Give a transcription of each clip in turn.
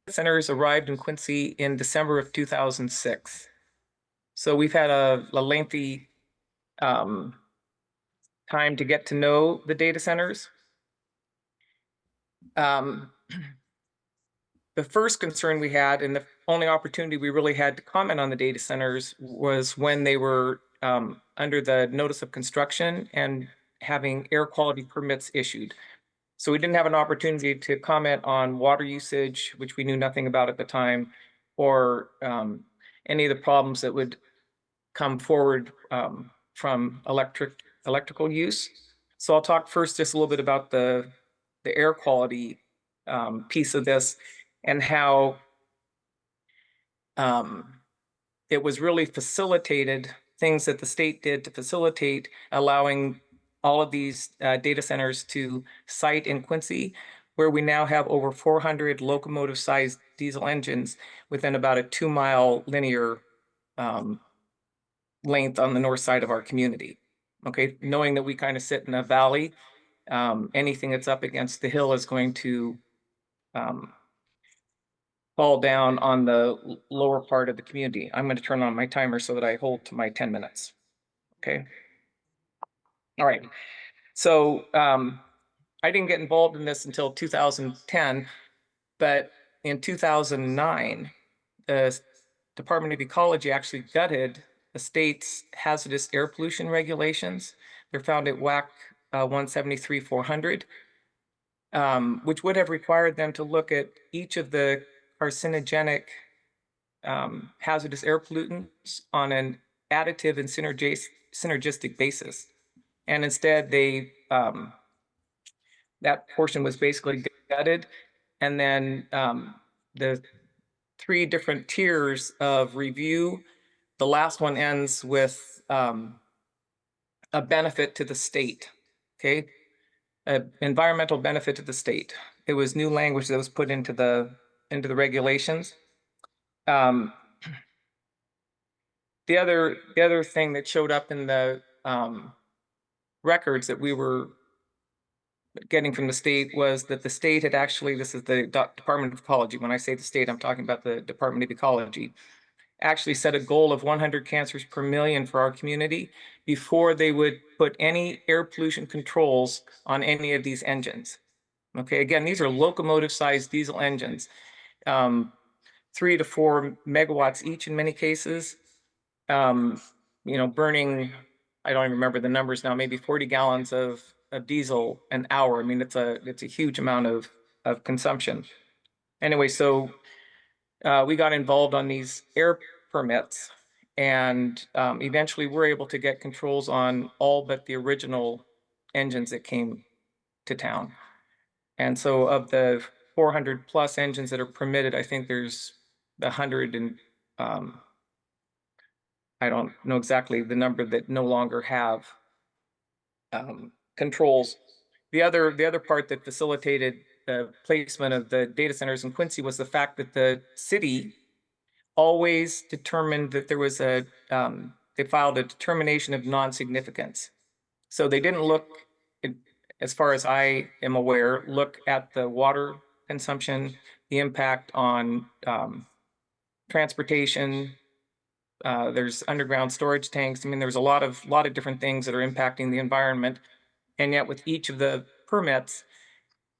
centers arrived in Quincy in December of 2006. So we've had a lengthy time to get to know the data centers. The first concern we had, and the only opportunity we really had to comment on the data centers, was when they were under the notice of construction and having air quality permits issued. So we didn't have an opportunity to comment on water usage, which we knew nothing about at the time, or any of the problems that would come forward from electrical use. So I'll talk first just a little bit about the air quality piece of this, and how it was really facilitated, things that the state did to facilitate allowing all of these data centers to site in Quincy, where we now have over 400 locomotive-sized diesel engines within about a 2-mile linear length on the north side of our community. Okay, knowing that we kind of sit in a valley, anything that's up against the hill is going to fall down on the lower part of the community. I'm going to turn on my timer so that I hold to my 10 minutes. Okay. All right. So I didn't get involved in this until 2010, but in 2009, the Department of Ecology actually gutted the state's hazardous air pollution regulations. They're found at WAC 173-400, which would have required them to look at each of the carcinogenic hazardous air pollutants on an additive and synergistic basis. And instead, they that portion was basically gutted. And then the 3 different tiers of review, the last one ends with a benefit to the state, okay? An environmental benefit to the state. It was new language that was put into the regulations. The other thing that showed up in the records that we were getting from the state was that the state had actually, this is the Department of Ecology. When I say the state, I'm talking about the Department of Ecology, actually set a goal of 100 cancers per million for our community before they would put any air pollution controls on any of these engines. Okay, again, these are locomotive-sized diesel engines, 3 to 4 megawatts each in many cases. Burning, I don't even remember the numbers now, maybe 40 gallons of diesel an hour. I mean, it's a huge amount of consumption. Anyway, so we got involved on these air permits, and eventually we're able to get controls on all but the original engines that came to town. And so of the 400 plus engines that are permitted, I think there's 100 and I don't know exactly the number that no longer have controls. The other part that facilitated the placement of the data centers in Quincy was the fact that the city always determined that there was they filed a determination of non-significance. So they didn't look, as far as I am aware, look at the water consumption, the impact on transportation. There's underground storage tanks. I mean, there's a lot of different things that are impacting the environment. And yet with each of the permits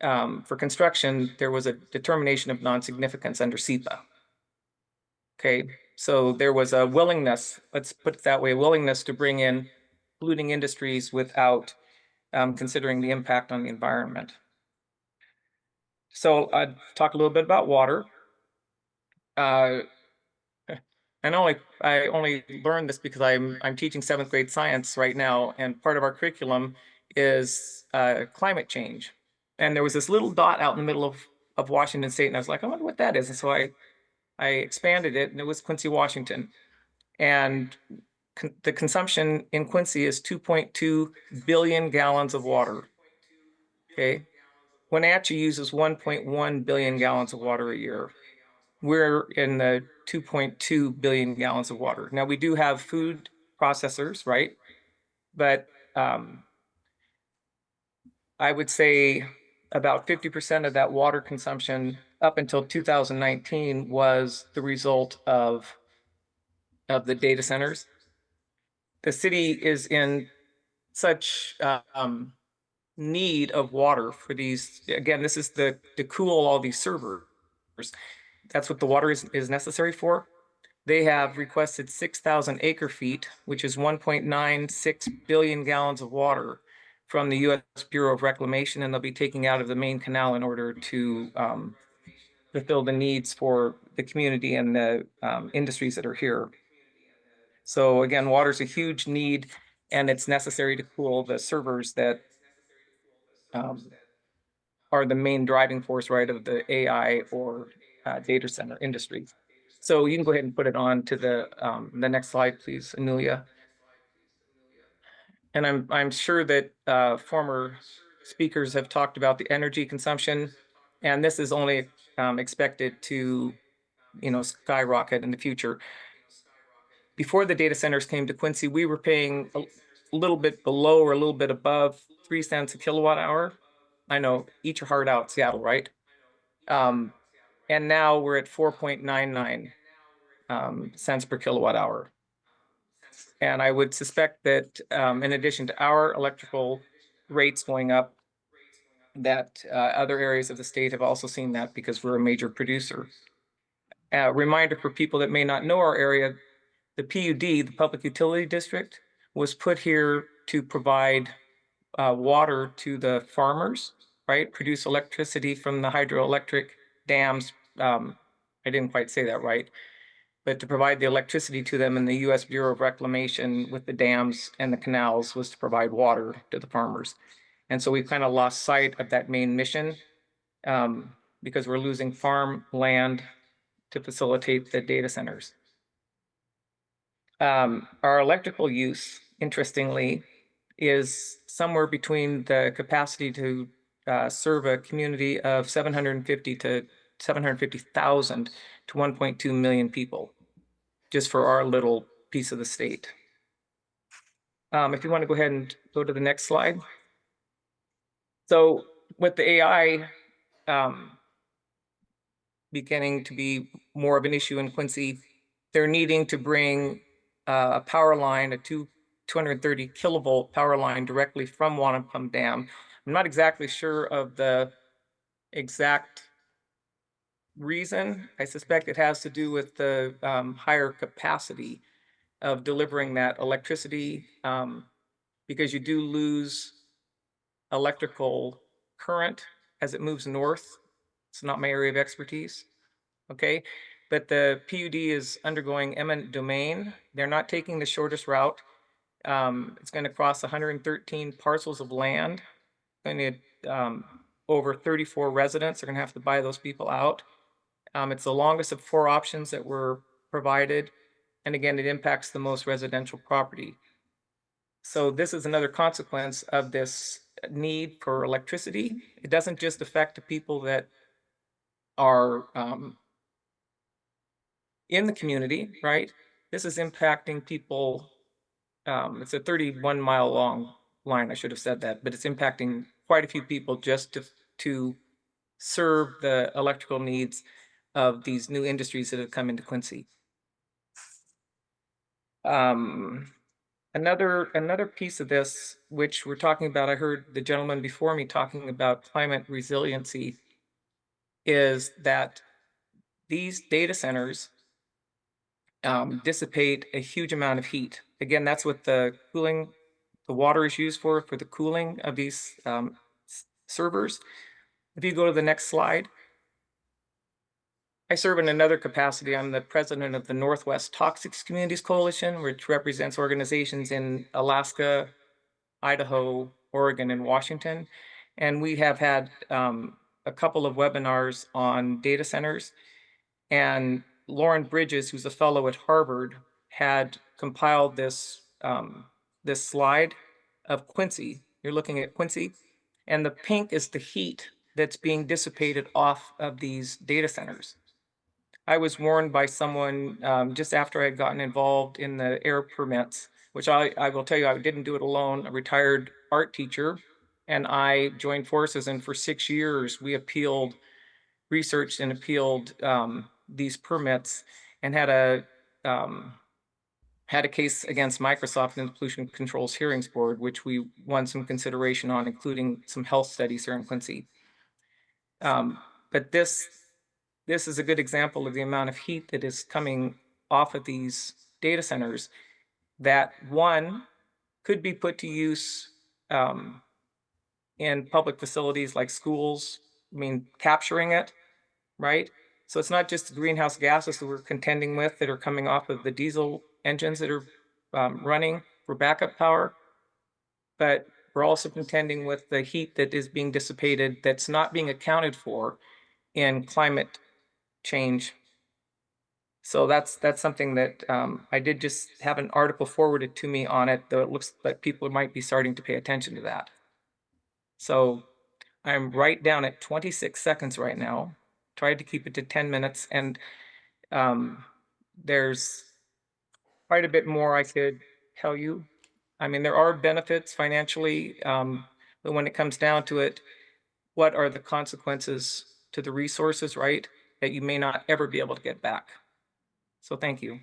for construction, there was a determination of non-significance under SEPA. Okay, so there was a willingness, let's put it that way, a willingness to bring in polluting industries without considering the impact on the environment. So I'd talk a little bit about water. I only learned this because I'm teaching 7th grade science right now, and part of our curriculum is climate change. And there was this little dot out in the middle of Washington State, and I was like, I wonder what that is. And so I expanded it, and it was Quincy, Washington. And the consumption in Quincy is 2.2 billion gallons of water. Okay, Wenatchee uses 1.1 billion gallons of water a year. We're in the 2.2 billion gallons of water. Now, we do have food processors, right? But I would say about 50% of that water consumption up until 2019 was the result of the data centers. The city is in such need of water for these. Again, this is to cool all these servers. That's what the water is necessary for. They have requested 6,000 acre feet, which is 1.96 billion gallons of water from the U.S. Bureau of Reclamation, and they'll be taking out of the main canal in order to fulfill the needs for the community and the industries that are here. So again, water is a huge need, and it's necessary to cool the servers that are the main driving force, right, of the AI or data center industry. So you can go ahead and put it on to the next slide, please, Anulia. And I'm sure that former speakers have talked about the energy consumption, and this is only expected to, skyrocket in the future. Before the data centers came to Quincy, we were paying a little bit below or a little bit above 3 cents a kilowatt hour. I know, eat your heart out, Seattle, right? And now we're at 4.99 cents per kilowatt hour. And I would suspect that in addition to our electrical rates going up, that other areas of the state have also seen that because we're a major producer. Reminder for people that may not know our area, the PUD, the Public Utility District, was put here to provide water to the farmers, right? Produce electricity from the hydroelectric dams. I didn't quite say that right, but to provide the electricity to them, and the U.S. Bureau of Reclamation with the dams and the canals was to provide water to the farmers. And so we've kind of lost sight of that main mission because we're losing farm land to facilitate the data centers. Our electrical use, interestingly, is somewhere between the capacity to serve a community of 750 to 750,000 to 1.2 million people, just for our little piece of the state. If you want to go ahead and go to the next slide. So with the AI beginning to be more of an issue in Quincy, they're needing to bring a power line, a 230 kilovolt power line directly from Wanapum Dam. I'm not exactly sure of the exact reason. I suspect it has to do with the higher capacity of delivering that electricity because you do lose electrical current as it moves north. It's not my area of expertise, okay? But the PUD is undergoing eminent domain. They're not taking the shortest route. It's going to cross 113 parcels of land. Going to over 34 residents are going to have to buy those people out. It's the longest of 4 options that were provided. And again, it impacts the most residential property. So this is another consequence of this need for electricity. It doesn't just affect the people that are in the community, right? This is impacting people. It's a 31-mile long line. I should have said that, but it's impacting quite a few people just to serve the electrical needs of these new industries that have come into Quincy. Another piece of this, which we're talking about, I heard the gentleman before me talking about climate resiliency, is that these data centers dissipate a huge amount of heat. Again, that's what the water is used for the cooling of these servers. If you go to the next slide. I serve in another capacity. I'm the president of the Northwest Toxics Communities Coalition, which represents organizations in Alaska, Idaho, Oregon, and Washington. And we have had a couple of webinars on data centers. And Lauren Bridges, who's a fellow at Harvard, had compiled this slide of Quincy. You're looking at Quincy, and the pink is the heat that's being dissipated off of these data centers. I was warned by someone just after I had gotten involved in the air permits, which I will tell you, I didn't do it alone. A retired art teacher and I joined forces, and for 6 years we appealed researched and appealed these permits and had a case against Microsoft in the Pollution Controls Hearings Board, which we won some consideration on, including some health studies here in Quincy. But this is a good example of the amount of heat that is coming off of these data centers that, one, could be put to use in public facilities like schools. I mean, capturing it, right? So it's not just the greenhouse gases that we're contending with that are coming off of the diesel engines that are running for backup power, but we're also contending with the heat that is being dissipated that's not being accounted for in climate change. So that's something that I did just have an article forwarded to me on it, though it looks like people might be starting to pay attention to that. So I'm right down at 26 seconds right now. Tried to keep it to 10 minutes, and there's quite a bit more I could tell you. I mean, there are benefits financially, but when it comes down to it, what are the consequences to the resources, right? That you may not ever be able to get back. So thank you.